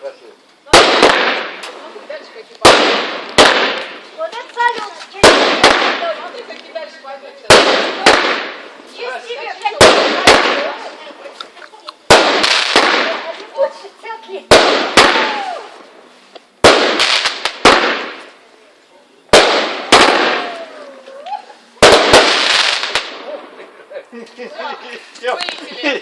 красиво. Дальше какие пошли. Вот это салют. Смотри, какие дальше пойдут сейчас. Есть тебе Дальше очень всякие. Выявили.